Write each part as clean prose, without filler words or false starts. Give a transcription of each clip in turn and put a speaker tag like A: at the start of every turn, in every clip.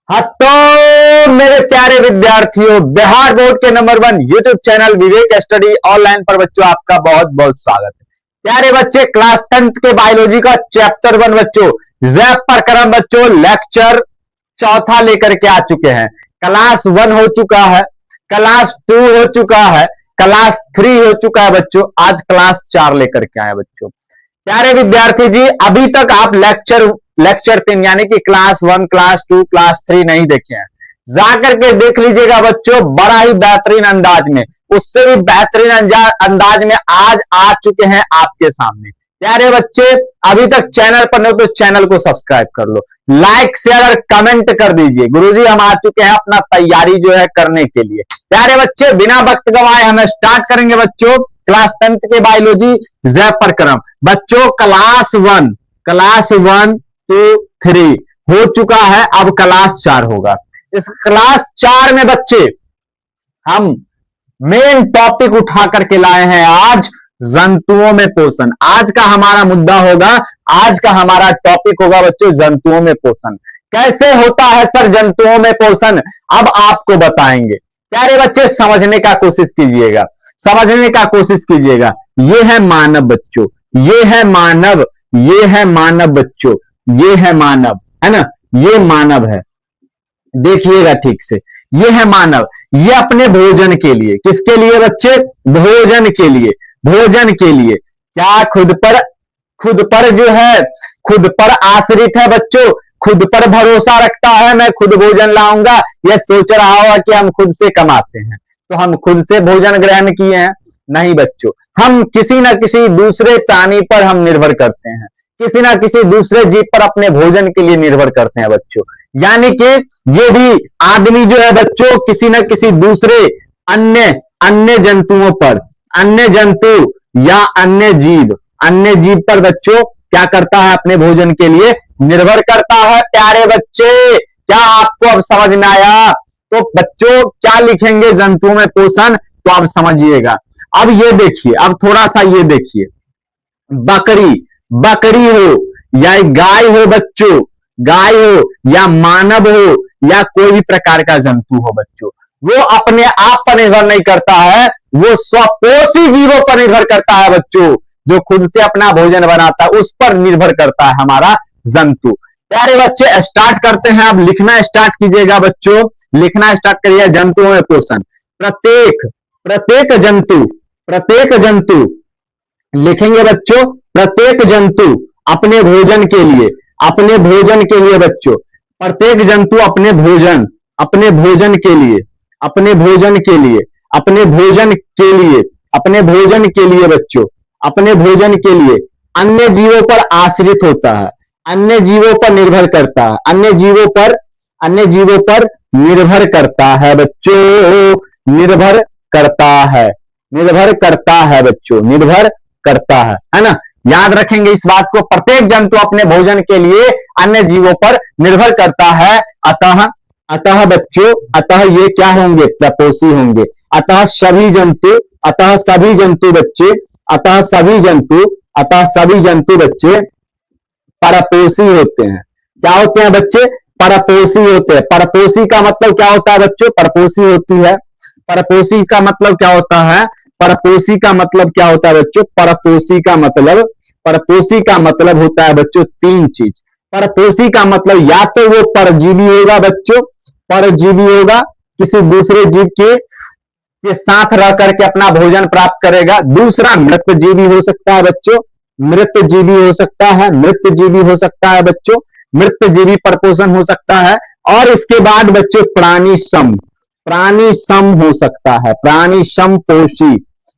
A: हाँ तो मेरे प्यारे विद्यार्थियों, बिहार बोर्ड के नंबर 1 यूट्यूब चैनल विवेक स्टडी ऑनलाइन पर बच्चों आपका बहुत बहुत स्वागत है। प्यारे बच्चे, क्लास 10th के बायोलॉजी का चैप्टर 1 बच्चों जैव प्रकरण बच्चों लेक्चर चौथा लेकर के आ चुके हैं। क्लास 1 हो चुका है, क्लास 2 हो चुका है, क्लास 3 हो चुका है बच्चों। आज क्लास 4 लेकर के आए बच्चों। प्यारे विद्यार्थी जी, अभी तक आप लेक्चर 3 यानी कि क्लास 1, क्लास 2, क्लास 3 नहीं देखे हैं, जाकर के देख लीजिएगा बच्चों। बड़ा ही बेहतरीन अंदाज में, उससे भी बेहतरीन अंदाज में आज आ चुके हैं आपके सामने। प्यारे बच्चे, अभी तक चैनल पर नहीं तो चैनल को सब्सक्राइब कर लो, लाइक शेयर और कमेंट कर दीजिए। गुरुजी हम आ चुके हैं अपना तैयारी जो है करने के लिए। प्यारे बच्चे, बिना वक्त गवाए हम स्टार्ट करेंगे बच्चों क्लास 10th के बायोलॉजी जैव प्रकरण बच्चों। क्लास 1, 2, 3 हो चुका है, अब क्लास 4 होगा। इस क्लास 4 में बच्चे हम मेन टॉपिक उठा करके लाए हैं आज, जंतुओं में पोषण। आज का हमारा मुद्दा होगा, आज का हमारा टॉपिक होगा बच्चों जंतुओं में पोषण। कैसे होता है सर जंतुओं में पोषण, अब आपको बताएंगे। प्यारे बच्चे, समझने का कोशिश कीजिएगा, समझने का कोशिश कीजिएगा। ये है मानव बच्चों, ये है मानव, ये है मानव बच्चों, ये है मानव, है ना, ये मानव है। देखिएगा ठीक से, ये है मानव। ये अपने भोजन के लिए, किसके लिए बच्चे? भोजन के लिए, भोजन के लिए। क्या खुद पर जो है, खुद पर आश्रित है बच्चों, खुद पर भरोसा रखता है मैं खुद भोजन लाऊंगा, यह सोच रहा होगा कि हम खुद से कमाते हैं तो हम खुद से भोजन ग्रहण किए हैं? नहीं बच्चों, हम किसी ना किसी दूसरे प्राणी पर हम निर्भर करते हैं, किसी ना किसी दूसरे जीव पर अपने भोजन के लिए निर्भर करते हैं बच्चों। यानी कि ये भी आदमी जो है बच्चों किसी ना किसी दूसरे अन्य जंतुओं पर, अन्य जंतु या अन्य जीव पर बच्चों क्या करता है? अपने भोजन के लिए निर्भर करता है। प्यारे बच्चे, क्या आपको अब समझ में आया? तो बच्चों क्या लिखेंगे जंतुओं में पोषण, तो आप समझिएगा। अब ये देखिए, अब थोड़ा सा ये देखिए, बकरी हो या गाय हो बच्चों, गाय हो या मानव हो या कोई भी प्रकार का जंतु हो बच्चों, वो अपने आप पर निर्भर नहीं करता है, वो स्वपोषी जीवों पर निर्भर करता है बच्चों। जो खुद से अपना भोजन बनाता है उस पर निर्भर करता है हमारा जंतु। प्यारे बच्चे, स्टार्ट करते हैं। अब लिखना स्टार्ट कीजिएगा बच्चों, लिखना स्टार्ट करिए जंतुओं में पोषण। प्रत्येक जंतु लिखेंगे बच्चों। प्रत्येक जंतु अपने भोजन के लिए, अपने भोजन के लिए बच्चों, प्रत्येक जंतु अपने भोजन के लिए, अपने भोजन के लिए, अपने भोजन के लिए, अपने भोजन के लिए बच्चों, अपने भोजन के लिए अन्य जीवों पर आश्रित होता है, अन्य जीवों पर निर्भर करता है, अन्य जीवों पर निर्भर करता है बच्चों, निर्भर करता है बच्चों, निर्भर करता है ना। याद रखेंगे इस बात को, प्रत्येक जंतु अपने भोजन के लिए अन्य जीवों पर निर्भर करता है। अतः बच्चों, अतः ये क्या होंगे? प्रपोषी होंगे। अतः सभी जंतु बच्चे, अतः सभी जंतु बच्चे परपोषी होते हैं। क्या होते हैं बच्चे? परपोषी होते हैं। परपोषी का मतलब क्या होता है बच्चों? परपोषी होती है। परपोषी का मतलब क्या होता है? परपोषी का मतलब क्या होता है बच्चों? परपोषी का मतलब होता है बच्चों 3 चीज। परपोषी का मतलब या तो वो परजीवी होगा बच्चों, परजीवी होगा, किसी दूसरे जीव के साथ रह करके अपना भोजन प्राप्त करेगा। दूसरा मृतजीवी हो सकता है बच्चों, मृतजीवी हो सकता है, मृतजीवी हो सकता है बच्चों, मृतजीवी परपोषण हो सकता है। और इसके बाद बच्चों प्राणी सम हो सकता है, प्राणी समपोषी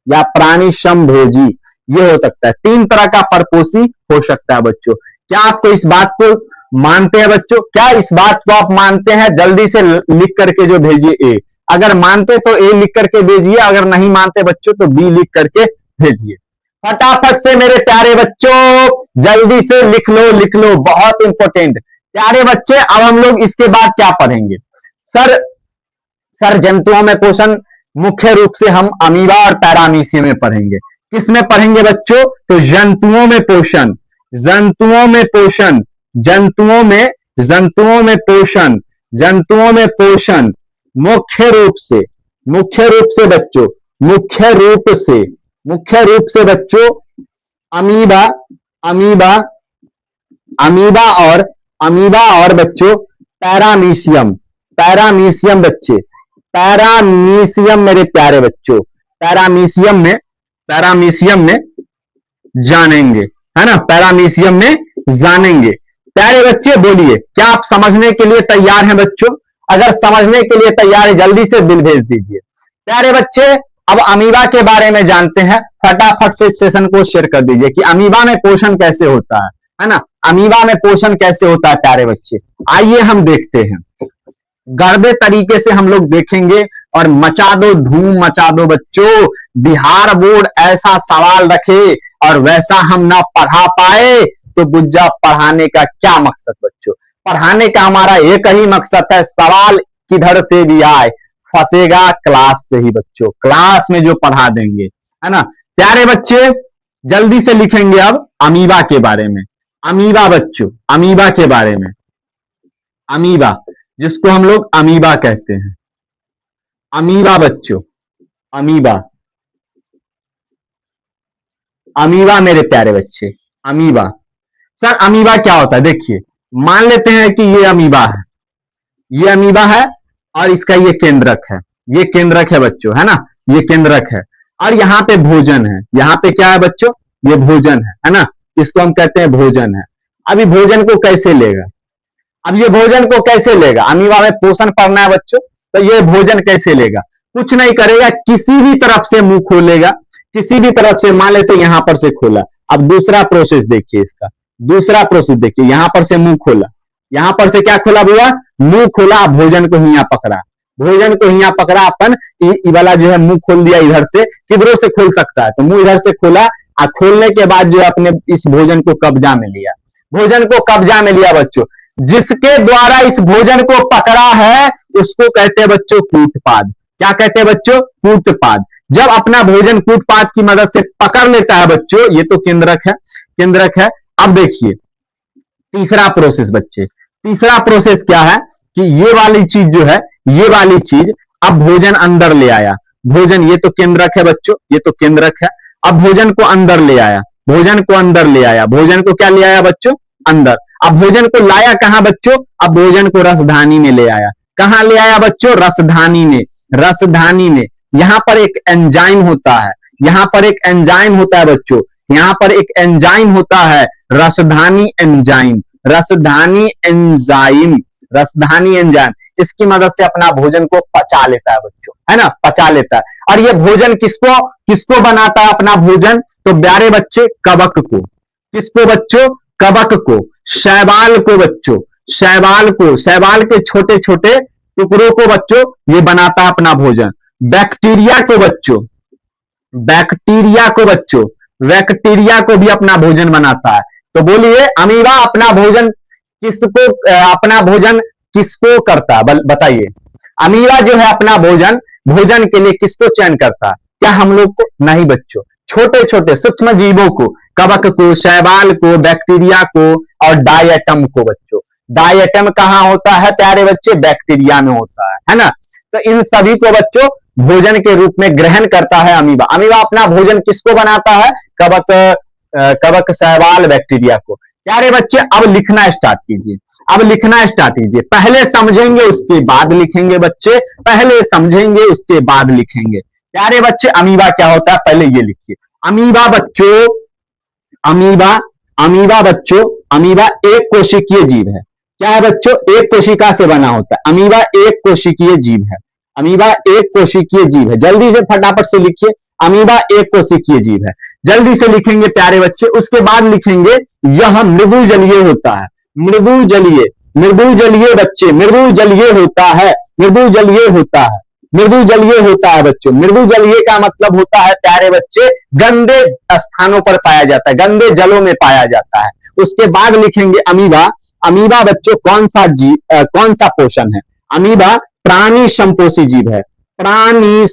A: या प्राणी समभोजी, ये हो सकता है। 3 तरह का परपोषी हो सकता है बच्चों। क्या आपको इस बात को मानते हैं बच्चों? क्या इस बात को आप मानते हैं? जल्दी से लिख करके जो भेजिए ए, अगर मानते तो ए लिख करके भेजिए, अगर नहीं मानते बच्चों तो बी लिख करके भेजिए। फटाफट से मेरे प्यारे बच्चों जल्दी से लिख लो, बहुत इंपॉर्टेंट। प्यारे बच्चे, अब हम लोग इसके बाद क्या पढ़ेंगे? सर जंतुओं में पोषण मुख्य रूप से हम अमीबा और पैरामीशियम में पढ़ेंगे। किसमें पढ़ेंगे बच्चों? तो जंतुओं में पोषण, जंतुओं में पोषण मुख्य रूप से बच्चों, मुख्य रूप से बच्चों अमीबा अमीबा अमीबा और बच्चों पैरामीशियम बच्चे, पैरामीशियम मेरे प्यारे बच्चों, पैरामीशियम में जानेंगे, है ना, पैरामीशियम में जानेंगे। प्यारे बच्चे बोलिए, क्या आप समझने के लिए तैयार हैं बच्चों? अगर समझने के लिए तैयार है जल्दी से बिल भेज दीजिए। प्यारे बच्चे अब अमीबा के बारे में जानते हैं, फटाफट से सेशन को शेयर कर दीजिए कि अमीबा में पोषण कैसे होता है ना, अमीबा में पोषण कैसे होता है प्यारे बच्चे। आइए हम देखते हैं, गढ़े तरीके से हम लोग देखेंगे और मचा दो, धूम मचा दो बच्चों। बिहार बोर्ड ऐसा सवाल रखे और वैसा हम ना पढ़ा पाए तो बुज्जा पढ़ाने का क्या मकसद बच्चों? पढ़ाने का हमारा एक ही मकसद है, सवाल किधर से भी आए फंसेगा क्लास से ही बच्चों, क्लास में जो पढ़ा देंगे, है ना। प्यारे बच्चे जल्दी से लिखेंगे अब अमीबा के बारे में। अमीबा बच्चों, अमीबा के बारे में, अमीबा जिसको हम लोग अमीबा कहते हैं, अमीबा बच्चों, अमीबा मेरे प्यारे बच्चे, अमीबा। सर अमीबा क्या होता है? देखिए, मान लेते हैं कि ये अमीबा है और इसका ये केंद्रक है बच्चों, है ना, ये केंद्रक है और यहाँ पे भोजन है, यहाँ पे क्या है बच्चों? ये भोजन है ना, इसको हम कहते हैं भोजन है। अभी भोजन को कैसे लेगा? अब ये भोजन को कैसे लेगा? अमीबा में पोषण पढ़ना है बच्चों, तो ये भोजन कैसे लेगा? कुछ नहीं करेगा, किसी भी तरफ से मुंह खोलेगा, किसी भी तरफ से, मान लेते यहां पर से खोला। अब दूसरा प्रोसेस देखिए, इसका दूसरा प्रोसेस देखिए, यहां पर से मुंह खोला, यहां पर से क्या खोला बुआ? मुंह खोला, भोजन को हिया पकड़ा, अपन वाला जो है मुंह खोल दिया, इधर से किधरों से खोल सकता है, तो मुंह इधर से खोला और खोलने के बाद जो अपने इस भोजन को कब्जा में लिया, बच्चों। जिसके द्वारा इस भोजन को पकड़ा है उसको कहते हैं बच्चों कूटपाद। क्या कहते हैं बच्चों? कूटपाद। जब अपना भोजन कूटपाद की मदद से पकड़ लेता है बच्चों, ये तो केंद्रक है। अब देखिए तीसरा प्रोसेस बच्चे, तीसरा प्रोसेस क्या है कि ये वाली चीज जो है, ये वाली चीज अब भोजन अंदर ले आया, भोजन, ये तो केंद्रक है बच्चों, ये तो केंद्रक है। अब भोजन को अंदर ले आया, भोजन को क्या ले आया बच्चों? अंदर। अब भोजन को लाया कहां बच्चों? अब भोजन को रसधानी में ले आया। कहां ले आया बच्चों? रसधानी में। यहां पर एक एंजाइम होता है, बच्चों, यहां पर एक एंजाइम होता है, रसधानी एंजाइम। इसकी मदद से अपना भोजन को पचा लेता है बच्चों, है ना, पचा लेता है। और ये भोजन किसको बनाता है अपना भोजन? तो प्यारे बच्चे कवक को। किसको बच्चों? कवक को, शैवाल को बच्चों, शैवाल के छोटे छोटे टुकड़ों को बच्चों ये बनाता है अपना भोजन। बैक्टीरिया को भी अपना भोजन बनाता है। तो बोलिए अमीबा अपना भोजन किसको करता है? बताइए, अमीबा जो है अपना भोजन के लिए किसको चयन करता है? क्या हम लोग को? नहीं बच्चों, छोटे छोटे सूक्ष्म जीवों को, कवक को, शैवाल को, बैक्टीरिया को और डायटम को बच्चों। डायटम कहां होता है प्यारे बच्चे? बैक्टीरिया में होता है ना। तो इन सभी को बच्चों भोजन के रूप में ग्रहण करता है अमीबा। अमीबा अपना भोजन किसको बनाता है? कवक, शैवाल, बैक्टीरिया को। प्यारे बच्चे अब लिखना स्टार्ट कीजिए। पहले समझेंगे उसके बाद लिखेंगे बच्चे, पहले समझेंगे उसके बाद लिखेंगे। प्यारे बच्चे अमीबा क्या होता है पहले ये लिखिए। अमीबा एक कोशिकीय जीव है। क्या है बच्चों? एक कोशिका से बना होता है। अमीबा एक कोशिकीय जीव है। जल्दी से फटाफट से लिखिए, अमीबा एक कोशिकीय जीव है। जल्दी से लिखेंगे प्यारे बच्चे। उसके बाद लिखेंगे यह मृदुजलीय होता है। मृदुजलीय बच्चे, मृदुजलीय होता है बच्चों। मृदुजलीय का मतलब होता है प्यारे बच्चे गंदे स्थानों पर पाया जाता है, गंदे जलों में पाया जाता है। उसके बाद लिखेंगे अमीबा बच्चों कौन सा पोषण है? अमीबा प्राणी संपोषी जीव है। प्राणी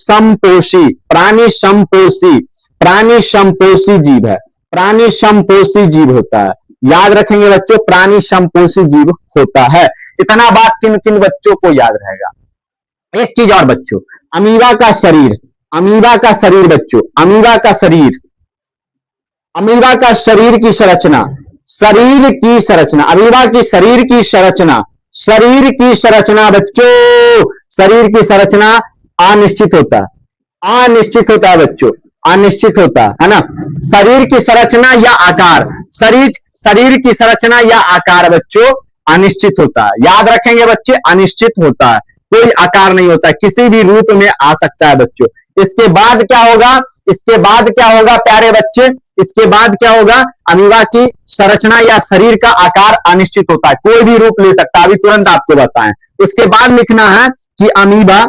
A: संपोषी जीव होता है। याद रखेंगे बच्चों, प्राणी संपोषी जीव होता है। इतना बात किन किन बच्चों को याद रहेगा। एक चीज और बच्चों, अमीबा का शरीर, अमीबा का शरीर बच्चों, अमीबा का शरीर, अमीबा का शरीर की संरचना, शरीर की संरचना, अमीबा की शरीर की संरचना, शरीर की संरचना बच्चों, शरीर की संरचना अनिश्चित होता है, अनिश्चित होता है बच्चों, अनिश्चित होता है ना। शरीर की संरचना या आकार, शरीर शरीर की संरचना या आकार बच्चों अनिश्चित होता है, याद रखेंगे बच्चे, अनिश्चित होता है, कोई आकार नहीं होता, किसी भी रूप में आ सकता है बच्चों। इसके बाद क्या होगा, इसके बाद क्या होगा प्यारे बच्चे, इसके बाद क्या होगा, अमीबा की संरचना या शरीर का आकार अनिश्चित होता है, कोई भी रूप ले सकता है, अभी तुरंत आपको बताएं। उसके बाद लिखना है कि अमीबा,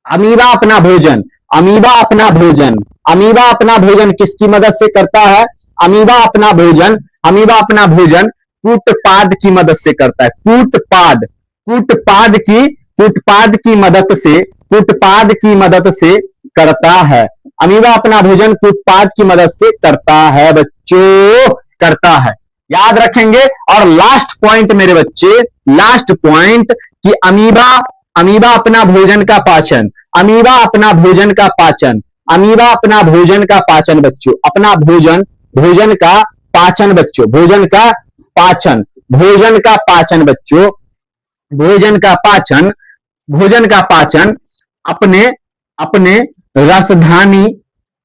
A: अमीबा अपना भोजन, अमीबा अपना भोजन, अमीबा अपना भोजन किसकी मदद से करता है, अमीबा अपना भोजन, अमीबा अपना भोजन कूटपाद की मदद से करता है, कूटपाद, कूटपाद की, कूटपाद की मदद से, कूटपाद की मदद से करता है। अमीबा अपना भोजन कूटपाद की मदद से करता है बच्चों, करता है, याद रखेंगे। और लास्ट पॉइंट मेरे बच्चे, लास्ट पॉइंट कि अमीबा, अमीबा अपना भोजन का पाचन, अमीबा अपना भोजन का पाचन, अमीबा अपना भोजन का पाचन बच्चों, अपना भोजन, भोजन का पाचन बच्चों, भोजन का पाचन, भोजन का पाचन बच्चों, भोजन का पाचन, भोजन का पाचन अपने, अपने रसधानी,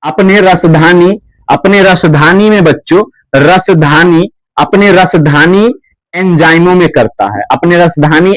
A: अपने रसधानी, अपने रसधानी में बच्चों, रसधानी, अपने रसधानी एंजाइमों में करता है, अपने रसधानी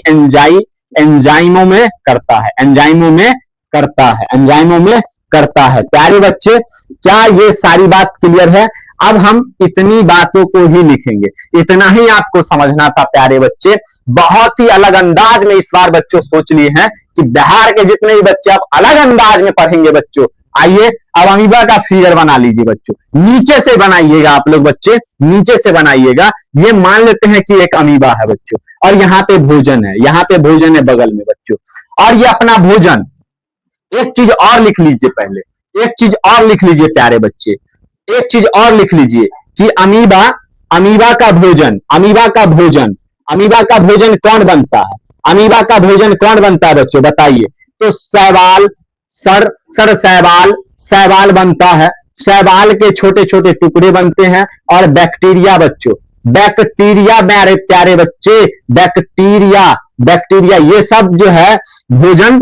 A: एंजाइमों में करता है, एंजाइमों में करता है, एंजाइमों में करता है। प्यारे बच्चे, क्या ये सारी बात क्लियर है? अब हम इतनी बातों को ही लिखेंगे, इतना ही आपको समझना था प्यारे बच्चे। बहुत ही अलग अंदाज में इस बार बच्चों सोच लिए हैं कि बिहार के जितने भी बच्चे अब अलग अंदाज में पढ़ेंगे बच्चों। आइए अब अमीबा का फिगर बना लीजिए बच्चों, नीचे से बनाइएगा आप लोग बच्चे, नीचे से बनाइएगा। ये मान लेते हैं कि एक अमीबा है बच्चों, और यहाँ पे भोजन है, यहाँ पे भोजन है बगल में बच्चों, और ये अपना भोजन। एक चीज और लिख लीजिए पहले, एक चीज और लिख लीजिए प्यारे बच्चे, एक चीज और लिख लीजिए कि अमीबा, अमीबा का भोजन, अमीबा का भोजन, अमीबा का भोजन कौन बनता है, अमीबा का भोजन कौन बनता है बच्चों बताइए। तो शैवाल, सर शैवाल, शैवाल बनता है, शैवाल के छोटे छोटे टुकड़े बनते हैं, और बैक्टीरिया बच्चों, बैक्टीरिया मेरे प्यारे बच्चे, बैक्टीरिया, बैक्टीरिया ये सब जो है भोजन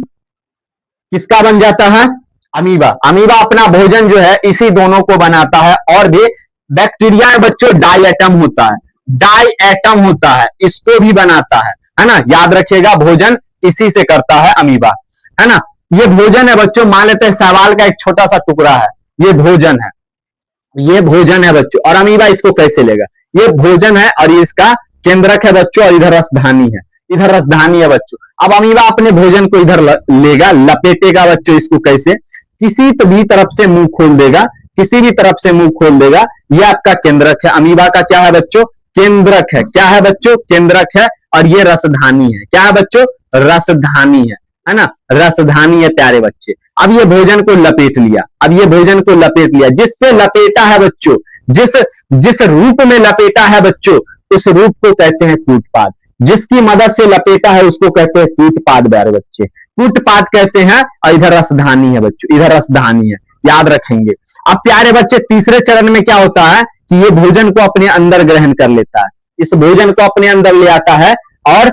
A: किसका बन जाता है, अमीबा। अमीबा अपना भोजन जो है इसी दोनों को बनाता है। और भी बैक्टीरिया में बच्चों डाई एटम होता है, डाई एटम होता है, इसको भी बनाता है ना, याद रखिएगा। भोजन इसी से करता है अमीबा, है ना। ये भोजन है बच्चों, मान लेते हैं शैवाल का एक छोटा सा टुकड़ा है, ये भोजन है, ये भोजन है बच्चों। और अमीबा इसको कैसे लेगा, ये भोजन है और ये इसका केंद्रक है बच्चों, और इधर रसधानी है, इधर रसधानी है बच्चों। अब अमीबा अपने भोजन को इधर लेगा, लपेटेगा बच्चों इसको कैसे, किसी भी तरफ से मुंह खोल देगा, किसी भी तरफ से मुंह खोल देगा। ये आपका केंद्रक है, अमीबा का क्या है बच्चों, केंद्रक है, क्या है बच्चों, केंद्रक है। और ये रसधानी है, क्या है बच्चों, रसधानी है ना, रसधानी है प्यारे बच्चे। अब ये भोजन को लपेट लिया, अब ये भोजन को लपेट लिया, जिससे लपेटा है बच्चों, जिस जिस रूप में लपेटा है बच्चों, उस रूप को कहते हैं कूटपाद। जिसकी मदद से लपेटा है उसको कहते हैं कूटपाद प्यारे बच्चे, कूटपाद कहते हैं। और इधर रसधानी है बच्चों, इधर रसधानी है, याद रखेंगे। अब प्यारे बच्चे तीसरे चरण में क्या होता है कि ये भोजन को अपने अंदर ग्रहण कर लेता है, इस भोजन को अपने अंदर ले आता है और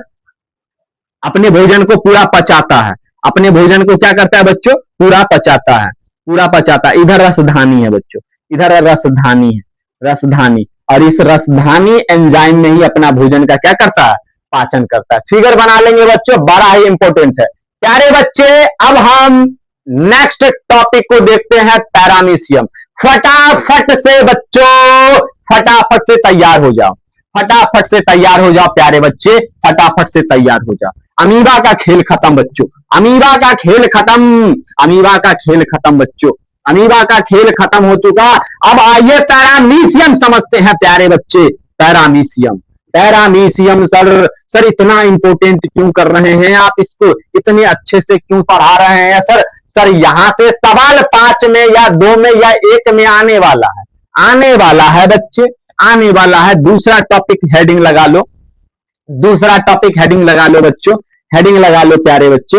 A: अपने भोजन को पूरा पचाता है, अपने भोजन को क्या करता है बच्चों, पूरा पचाता है, पूरा पचाता है। इधर रसधानी है बच्चों, इधर रसधानी है, रसधानी। और इस रसधानी एंजाइम में ही अपना भोजन का क्या करता है, पाचन करता है। फिगर बना लेंगे बच्चों, बड़ा ही इंपॉर्टेंट है प्यारे बच्चे। अब हम नेक्स्ट टॉपिक को देखते हैं, पैरामीशियम। फटाफट से बच्चों, फटाफट से तैयार हो जाओ, फटाफट से तैयार हो जाओ प्यारे बच्चे, फटाफट से तैयार हो जाओ। अमीबा का खेल खत्म बच्चों, अमीबा का खेल खत्म, अमीबा का खेल खत्म बच्चों, अमीबा का खेल खत्म हो चुका। अब आइए पैरामीशियम समझते हैं प्यारे बच्चे। पैरामीशियम, पैरामीशियम सर इतना इंपॉर्टेंट क्यों कर रहे हैं आप, इसको इतने अच्छे से क्यों पढ़ा रहे हैं सर यहां से सवाल 5 में या 2 में या 1 में आने वाला है, आने वाला है बच्चे, आने वाला है। दूसरा टॉपिक हेडिंग लगा लो, दूसरा टॉपिक हेडिंग लगा लो बच्चों, हेडिंग लगा लो प्यारे बच्चे,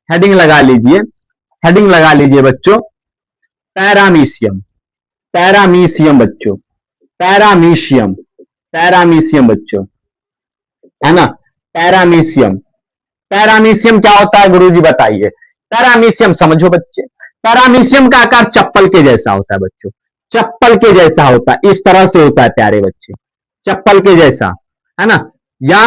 A: हेडिंग लगा लीजिए, हेडिंग लगा लीजिए बच्चों, पैरामीशियम, पैरामीशियम बच्चों, पैरामीशियम, पैरामीशियम बच्चों, है ना। पैरामीशियम, पैरामीशियम क्या होता है गुरुजी बताइए। पैरामीशियम समझो बच्चे, पैरामीशियम का आकार चप्पल के जैसा होता है बच्चों, चप्पल के जैसा होता है, इस तरह से होता है प्यारे बच्चे, चप्पल के जैसा, है ना, या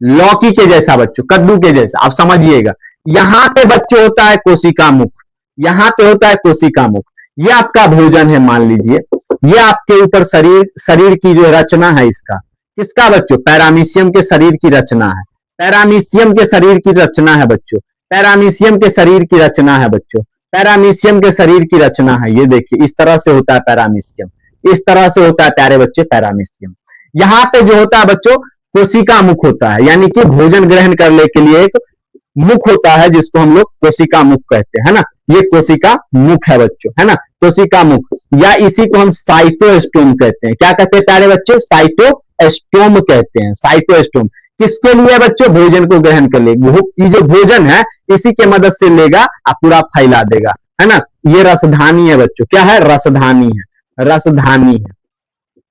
A: लौकी के जैसा बच्चों, कद्दू के जैसा, आप समझिएगा। यहां पे बच्चों होता है कोशिका मुख, यहां पे होता है कोशिका मुख, ये आपका भोजन है मान लीजिए, ये आपके ऊपर शरीर की जो रचना है इसका, किसका बच्चों, पैरामीशियम के शरीर की रचना है, पैरामीशियम के शरीर की रचना है बच्चों, पैरामीशियम के शरीर की रचना है बच्चों, पैरामीशियम के शरीर की रचना है, ये देखिए इस तरह से होता है पैरामीशियम, इस तरह से होता है प्यारे बच्चे पैरामीशियम। यहां पे जो होता है बच्चों कोशिका मुख होता है, यानी कि भोजन ग्रहण करने के लिए एक मुख होता है जिसको हम लोग कोशिका मुख कहते हैं ना, ये कोशिका मुख है बच्चों, है ना, कोशिका मुख, या इसी को हम साइटोस्टोम कहते हैं। क्या कहते हैं प्यारे बच्चे, साइटोस्टोम कहते हैं, साइटोस्टोम। किसके लिए बच्चों, भोजन को ग्रहण कर ले, ये जो भोजन है इसी के मदद से लेगा और पूरा फैला देगा, है ना। ये रसधानी है बच्चों, क्या है, रसधानी है, रसधानी है,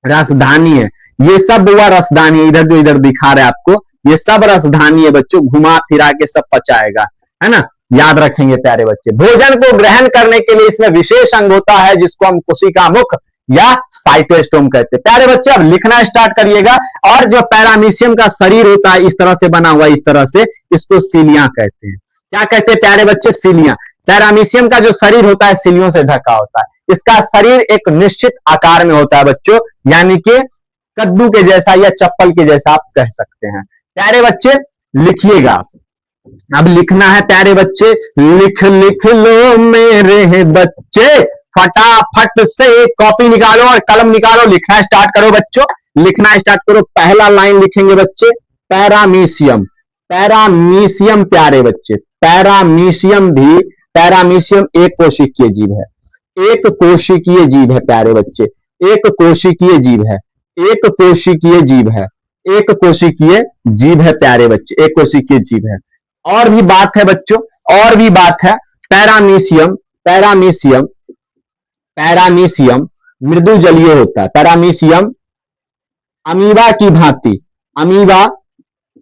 A: रसधानी है, ये सब हुआ रसधानी, इधर जो इधर दिखा रहे आपको ये सब रसधानी है बच्चों, घुमा फिरा के सब पचाएगा, है ना, याद रखेंगे प्यारे बच्चे। भोजन को ग्रहण करने के लिए इसमें विशेष अंग होता है जिसको हम कोशिका मुख या साइटोस्टोम कहते हैं। प्यारे बच्चे अब लिखना स्टार्ट करिएगा, और जो पैरामीशियम का शरीर होता है इस तरह से बना हुआ, इस तरह से, इसको सीलियां कहते हैं। क्या कहते हैं प्यारे बच्चे, सीलियां। पैरामीशियम का जो शरीर होता है सीलियों से ढका होता है, इसका शरीर एक निश्चित आकार में होता है बच्चों, यानी कि कद्दू के जैसा या चप्पल के जैसा आप कह सकते हैं। प्यारे बच्चे लिखिएगा, अब लिखना है प्यारे बच्चे, लिख लिख लो मेरे बच्चे, फटाफट से कॉपी निकालो और कलम निकालो, लिखना स्टार्ट करो बच्चों, लिखना स्टार्ट करो। पहला लाइन लिखेंगे बच्चे, पैरामीशियम, पैरामीशियम प्यारे बच्चे, पैरामीशियम भी, पैरामीशियम एक कोशिकीय जीव है, एक कोशिकीय जीव है प्यारे बच्चे, एक कोशिकीय जीव है, एक कोशिकीय जीव है, एक कोशिकीय जीव है प्यारे बच्चे, एक कोशिकीय जीव है। और भी बात है बच्चों, और भी बात है, पैरामीशियम, पैरामीशियम, पैरामीशियम मृदु जलीय होता है। पैरामीशियम अमीबा की भांति, अमीबा,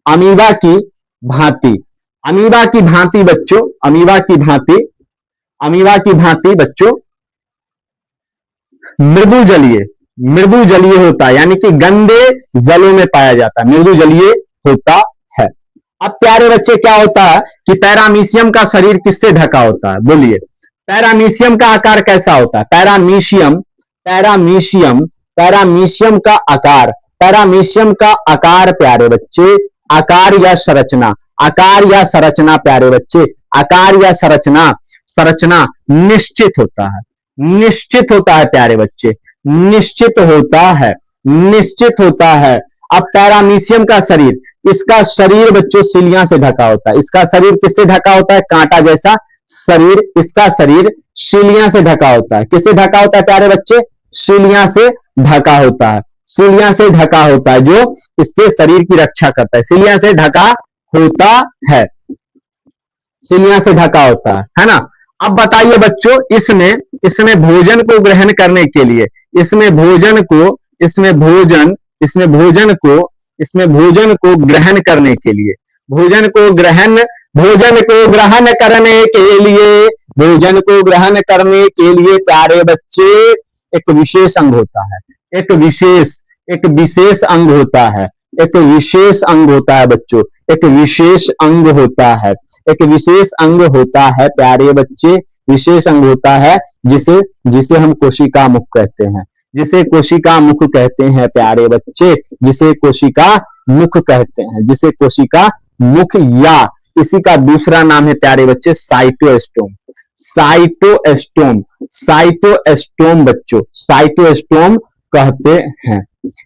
A: अमीबा की भांति, अमीबा की भांति बच्चों, अमीबा की भांति, अमीबा की भांति बच्चों मृदु जलीय, मृदु जलीय होता है, यानी कि गंदे जलों में पाया जाता है, मृदु जलीय होता है। अब प्यारे बच्चे क्या होता है कि पैरामीशियम का शरीर किससे ढका होता है, बोलिए, पैरामीशियम का आकार कैसा होता है, पैरामीशियम, पैरामीशियम, पैरामीशियम का आकार, पैरामीशियम का आकार प्यारे बच्चे, आकार या संरचना, आकार या संरचना प्यारे बच्चे, आकार या संरचना, संरचना निश्चित होता है, निश्चित होता है प्यारे बच्चे, निश्चित होता है, निश्चित होता है। अब पैरामीशियम का शरीर, इसका शरीर बच्चों सीलियां से ढका होता है, इसका शरीर किससे ढका होता है, कांटा जैसा शरीर, इसका शरीर सीलियां से ढका होता है। किससे ढका होता है प्यारे बच्चे, सीलियां से ढका होता है, सीलियां से ढका होता है, जो इसके शरीर की रक्षा करता है, सीलियां से ढका होता है, सीलियां से ढका होता है ना। अब बताइए बच्चों, इसमें, इसमें भोजन को ग्रहण करने के लिए, इसमें भोजन को, इसमें भोजन, इसमें भोजन को, इसमें भोजन को ग्रहण करने के लिए, भोजन को ग्रहण, भोजन को ग्रहण करने के लिए, भोजन को ग्रहण करने के लिए प्यारे बच्चे एक विशेष अंग होता है, एक विशेष, एक विशेष अंग होता है, एक विशेष अंग होता है बच्चों, एक विशेष अंग होता है, एक विशेष अंग होता है प्यारे बच्चे, विशेष अंग होता है जिसे, जिसे हम कोशिका मुख कहते हैं, जिसे कोशिका मुख कहते हैं प्यारे बच्चे, जिसे कोशिका मुख कहते हैं, जिसे कोशिका मुख, या इसी का दूसरा नाम है प्यारे बच्चे साइटोस्टोम, साइटोस्टोम, साइटोस्टोम बच्चों, साइटोस्टोम कहते हैं।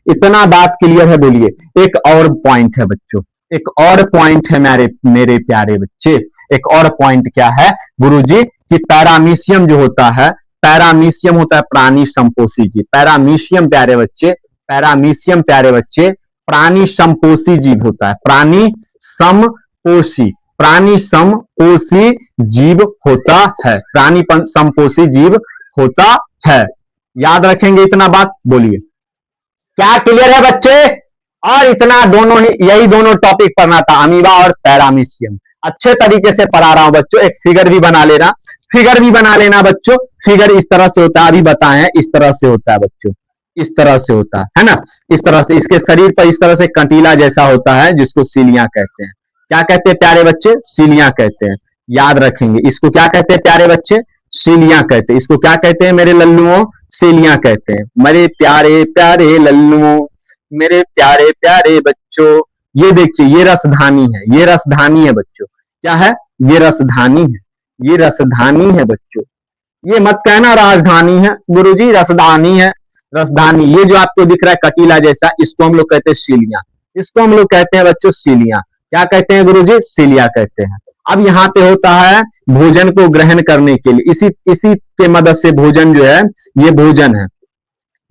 A: इतना बात क्लियर है, बोलिए। एक और पॉइंट है बच्चों, एक और पॉइंट है मेरे प्यारे बच्चे, एक और पॉइंट क्या है गुरुजी, कि पैरामीशियम जो होता है, पैरामीशियम होता है प्राणी संपोषी जीव, पैरामीशियम प्यारे बच्चे, पैरामीशियम प्यारे बच्चे प्राणी समपोषी जीव होता है, प्राणी समपोषी जीव होता है, प्राणी समपोषी जीव होता है। याद रखेंगे इतना बात, बोलिए क्या क्लियर है बच्चे? और इतना दोनों ही, यही दोनों टॉपिक पढ़ना था, अमीबा और पैरामीशियम। अच्छे तरीके से पढ़ा रहा हूं बच्चों। एक फिगर भी बना लेना, बच्चों। फिगर इस तरह से होता है, अभी बताए हैं, इस तरह से होता है बच्चों, इस तरह से होता है ना, इस तरह से। इसके शरीर पर इस तरह से कंटीला जैसा होता है, जिसको सीलियां कहते हैं। क्या कहते हैं प्यारे बच्चे? सीलियां कहते हैं। याद रखेंगे, इसको क्या कहते हैं प्यारे बच्चे? सीलियां कहते हैं। इसको क्या कहते हैं मेरे लल्लुओं? सीलियां कहते हैं। मेरे प्यारे प्यारे लल्लुओं, मेरे प्यारे प्यारे बच्चों, ये देखिए, ये रसधानी है, ये रसधानी है बच्चों। क्या है? ये रसधानी है, ये रसधानी है बच्चों। ये मत कहना राजधानी है गुरुजी, रसधानी है, रसधानी। ये जो आपको दिख रहा है कटीला जैसा, इसको हम लोग कहते हैं सीलियां, इसको हम लोग कहते हैं बच्चों सीलियां। क्या कहते हैं गुरुजी? सीलिया कहते हैं। अब यहाँ पे होता है भोजन को ग्रहण करने के लिए, इसी के मदद से भोजन जो है, ये भोजन है,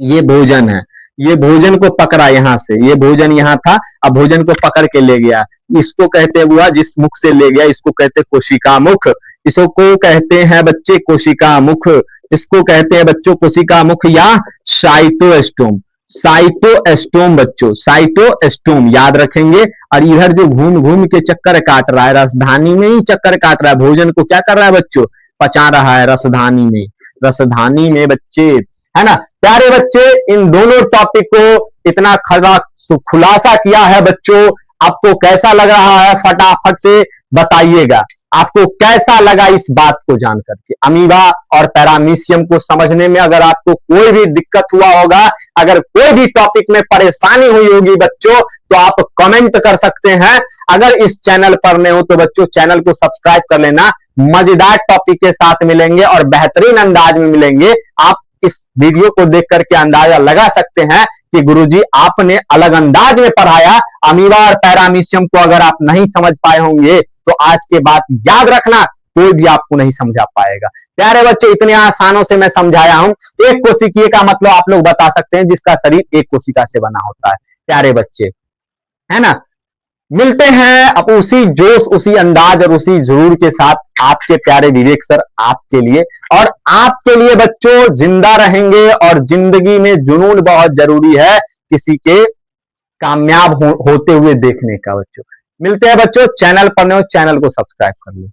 A: ये भोजन है। ये भोजन को पकड़ा यहां से, ये भोजन यहां था, अब भोजन को पकड़ के ले गया। इसको कहते हैं बुआ, जिस मुख से ले गया, इसको कहते हैं कोशिका मुख। इसको कहते हैं बच्चे कोशिका मुख, इसको कहते हैं बच्चों कोशिका मुख या साइटोएस्टोम। साइटोएस्टोम बच्चों, साइटोएस्टोम याद रखेंगे। और इधर जो घूम घूम के चक्कर काट रहा है, रसधानी में ही चक्कर काट रहा है, भोजन को क्या कर रहा है बच्चों? पचा रहा है रसधानी में, रसधानी में बच्चे, है ना प्यारे बच्चे। इन दोनों टॉपिक को इतना खुलासा किया है बच्चों, आपको कैसा लग रहा है फटाफट से बताइएगा। आपको कैसा लगा इस बात को जान करके? अमीबा और पैरामीशियम को समझने में अगर आपको कोई भी दिक्कत हुआ होगा, अगर कोई भी टॉपिक में परेशानी हुई होगी बच्चों, तो आप कमेंट कर सकते हैं। अगर इस चैनल पर नए हो तो बच्चों चैनल को सब्सक्राइब कर लेना। मजेदार टॉपिक के साथ मिलेंगे और बेहतरीन अंदाज में मिलेंगे। आप इस वीडियो को देख करके अंदाजा लगा सकते हैं कि गुरुजी आपने अलग अंदाज में पढ़ाया। अमीबा और पैरामीशियम को अगर आप नहीं समझ पाए होंगे तो आज के बाद याद रखना, कोई भी आपको नहीं समझा पाएगा। प्यारे बच्चे, इतने आसानों से मैं समझाया हूं। एक कोशिकीय का मतलब आप लोग बता सकते हैं, जिसका शरीर एक कोशिका से बना होता है प्यारे बच्चे, है ना। मिलते हैं अब उसी जोश, उसी अंदाज और उसी जरूर के साथ आपके प्यारे विवेक सर आपके लिए। और आपके लिए बच्चों जिंदा रहेंगे, और जिंदगी में जुनून बहुत जरूरी है किसी के कामयाब होते हुए देखने का बच्चों। मिलते हैं बच्चों, चैनल पर नए हो चैनल को सब्सक्राइब कर लो।